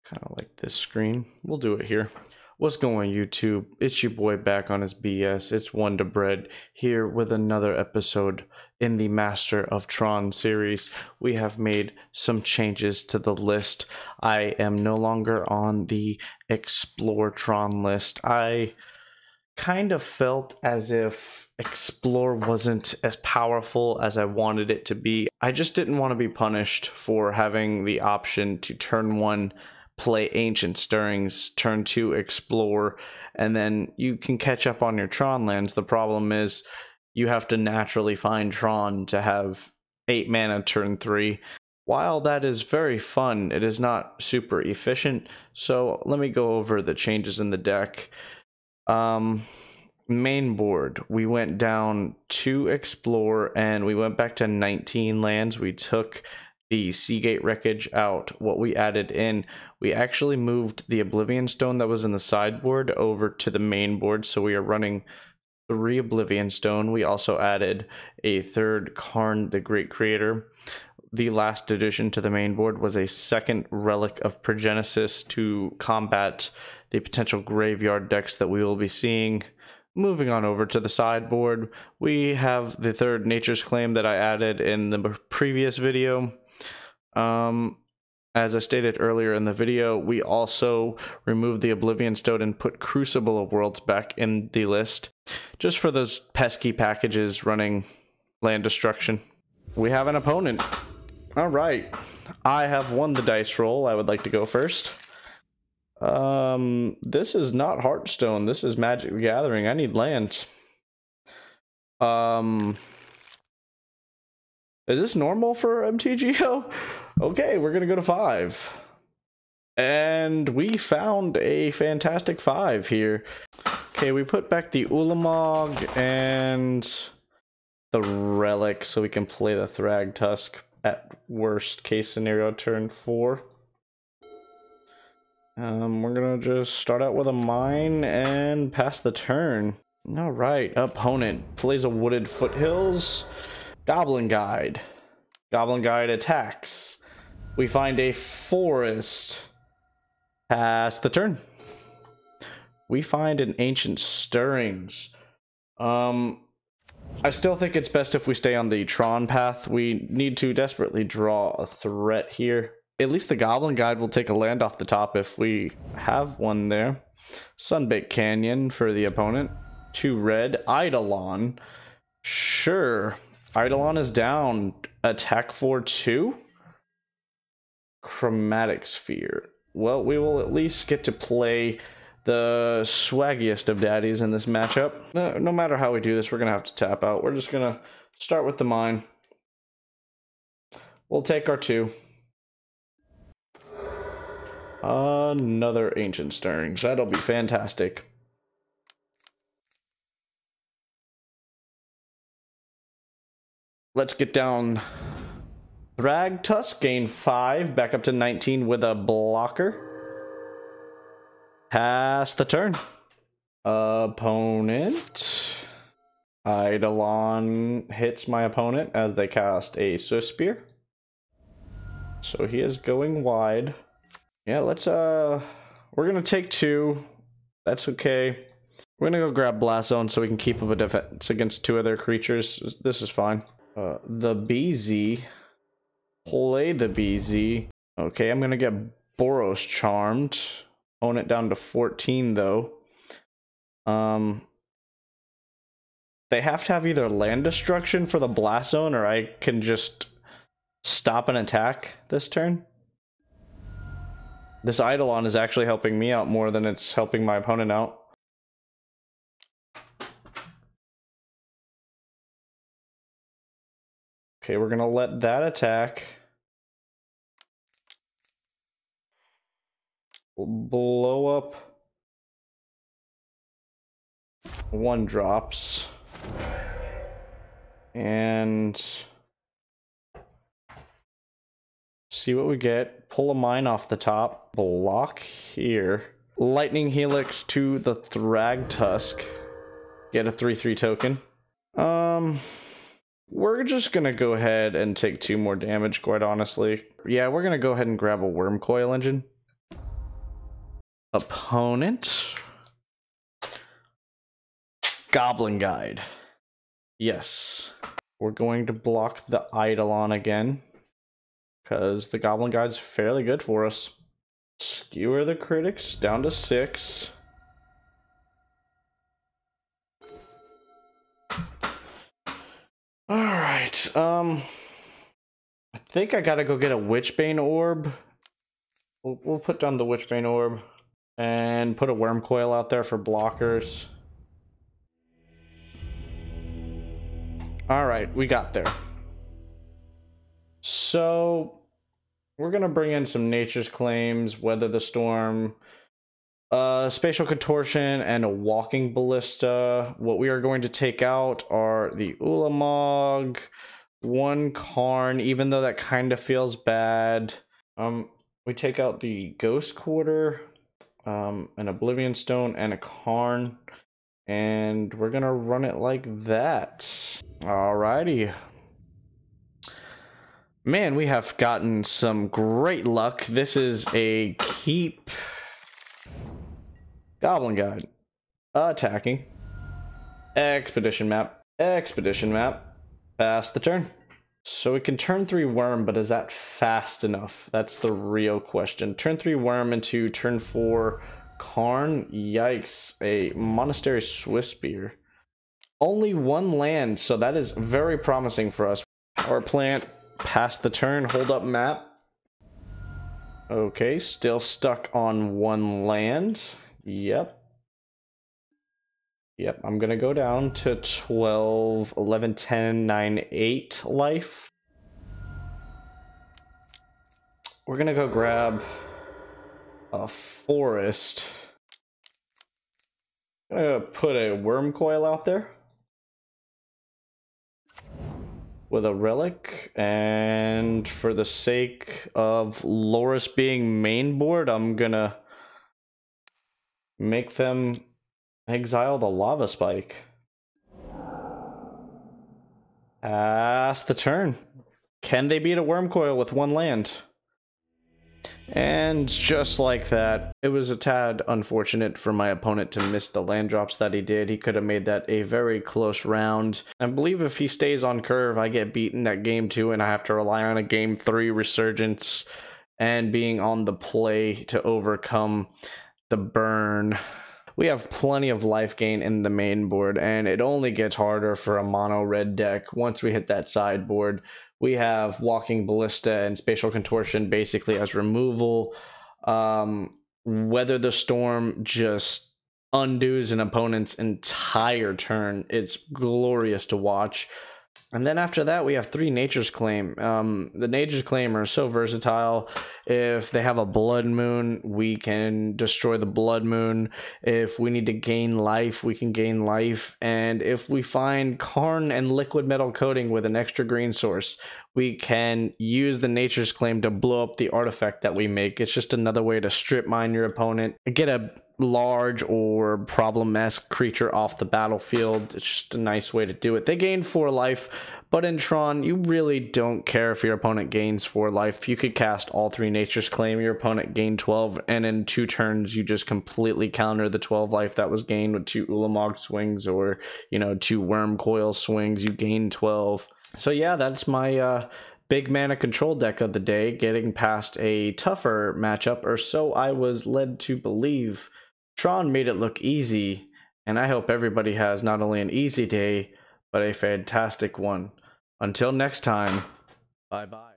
Kind of like this screen. We'll do it here. What's going on, YouTube? It's your boy back on his BS. It's Wonder Bread here with another episode in the Master of Tron series. We have made some changes to the list. I am no longer on the Explore Tron list. I kind of felt as if Explore wasn't as powerful as I wanted it to be. I just didn't want to be punished for having the option to turn 1 play Ancient Stirrings, turn 2 Explore, and then you can catch up on your Tron lands. The problem is you have to naturally find Tron to have 8 mana turn 3. While that is very fun, it is not super efficient. So let me go over the changes in the deck. Main board, we went down 2 Explore and we went back to 19 lands. We took the Seagate Wreckage out. What we added in, we actually moved the Oblivion Stone that was in the sideboard over to the main board, so we are running 3 Oblivion Stone. We also added a 3rd Karn the Great Creator. The last addition to the main board was a 2nd Relic of Progenesis to combat the potential graveyard decks that we will be seeing. Moving on over to the sideboard, we have the 3rd Nature's Claim that I added in the previous video. As I stated earlier in the video, we also removed the Oblivion Stone and put Crucible of Worlds back in the list, just for those pesky packages running land destruction. We have an opponent. All right, I have won the dice roll. I would like to go first. This is not Hearthstone. This is Magic the Gathering. I need lands. Is this normal for MTGO? Okay, we're gonna go to 5. And we found a fantastic 5 here. Okay, we put back the Ulamog and the Relic so we can play the Swagtusk at worst case scenario turn 4. We're gonna just start out with a mine and pass the turn. All right, opponent plays a Wooded Foothills. Goblin Guide. Goblin Guide attacks. We find a forest. Pass the turn. We find an Ancient Stirrings. I still think it's best if we stay on the Tron path. We need to desperately draw a threat here. At least the Goblin Guide will take a land off the top if we have one there. Sunbaked Canyon for the opponent. 2 red. Eidolon. Sure. Eidolon is down. Attack for 2. Chromatic Sphere. Well, we will at least get to play the swaggiest of daddies in this matchup. No matter how we do this, we're going to have to tap out. We're just going to start with the mine. We'll take our 2. Another Ancient Stirrings. That'll be fantastic. Let's get down. Swagtusk, gain 5, back up to 19 with a blocker. Pass the turn. Opponent. Eidolon hits my opponent as they cast a Swift Spear. So he is going wide. Yeah, let's we're gonna take 2. That's okay. We're gonna go grab Blast Zone so we can keep up a defense against 2 other creatures. This is fine. The BZ. Play the BZ. Okay, I'm gonna get Boros Charmed. Own it down to 14 though. They have to have either land destruction for the Blast Zone or I can just stop an attack this turn. This Eidolon is actually helping me out more than it's helping my opponent out. Okay, we're gonna let that attack. We'll blow up 1 drops. And see what we get. Pull a mine off the top. Block here. Lightning Helix to the Swagtusk. Get a 3/3 token. We're just gonna go ahead and take 2 more damage, quite honestly. Yeah, we're gonna go ahead and grab a Worm Coil Engine. Opponent. Goblin Guide. Yes. We're going to block the Eidolon again, because the Goblin Guide's fairly good for us. Skewer the critics down to 6. Alright, I think I gotta go get a Witchbane Orb. We'll put down the Witchbane Orb and put a Worm Coil out there for blockers. Alright, we got there. So we're gonna bring in some Nature's Claims, Weather the Storm, Spatial Contortion, and a Walking Ballista. What we are going to take out are the Ulamog, 1 Karn, even though that kind of feels bad. We take out the Ghost Quarter, an Oblivion Stone, and a Karn, and we're gonna run it like that. Alrighty. Man, we have gotten some great luck. This is a keep. Goblin Guide. Attacking. Expedition map. Expedition map. Pass the turn. So we can turn 3 Worm, but is that fast enough? That's the real question. Turn 3 Worm into turn 4 Karn. Yikes. A Monastery Swisspear. Only 1 land, so that is very promising for us. Power plant. Pass the turn. Hold up map. Okay, still stuck on 1 land. Yep. Yep, I'm gonna go down to 12, 11, 10, 9, 8 life. We're gonna go grab a forest. I'm gonna put a Worm Coil out there with a relic, and for the sake of Loris being main board, I'm gonna make them exile the Lava Spike. Pass the turn. Can they beat a Worm Coil with 1 land? And just like that, it was a tad unfortunate for my opponent to miss the land drops that he did. He could have made that a very close round. I believe if he stays on curve, I get beaten at game 2 and I have to rely on a game 3 Resurgence and being on the play to overcome the burn. We have plenty of life gain in the main board, and it only gets harder for a mono red deck once we hit that sideboard. We have Walking Ballista and Spatial Contortion basically as removal. Weather the Storm just undoes an opponent's entire turn. It's glorious to watch. And then after that, we have 3 Nature's Claim. The Nature's Claim are so versatile. If they have a Blood Moon, we can destroy the Blood Moon. If we need to gain life, we can gain life. And if we find Karn and Liquid Metal Coating with an extra green source, we can use the Nature's Claim to blow up the artifact that we make. It's just another way to strip mine your opponent, get a large or problem-esque creature off the battlefield. It's just a nice way to do it. They gain 4 life, but in Tron, you really don't care if your opponent gains 4 life. You could cast all 3 Nature's Claim, your opponent gain 12, and in 2 turns, you just completely counter the 12 life that was gained with 2 Ulamog swings or, 2 Worm Coil swings. You gain 12. So yeah, that's my big mana control deck of the day, getting past a tougher matchup, or so I was led to believe. Tron made it look easy, and I hope everybody has not only an easy day, but a fantastic one. Until next time, bye-bye.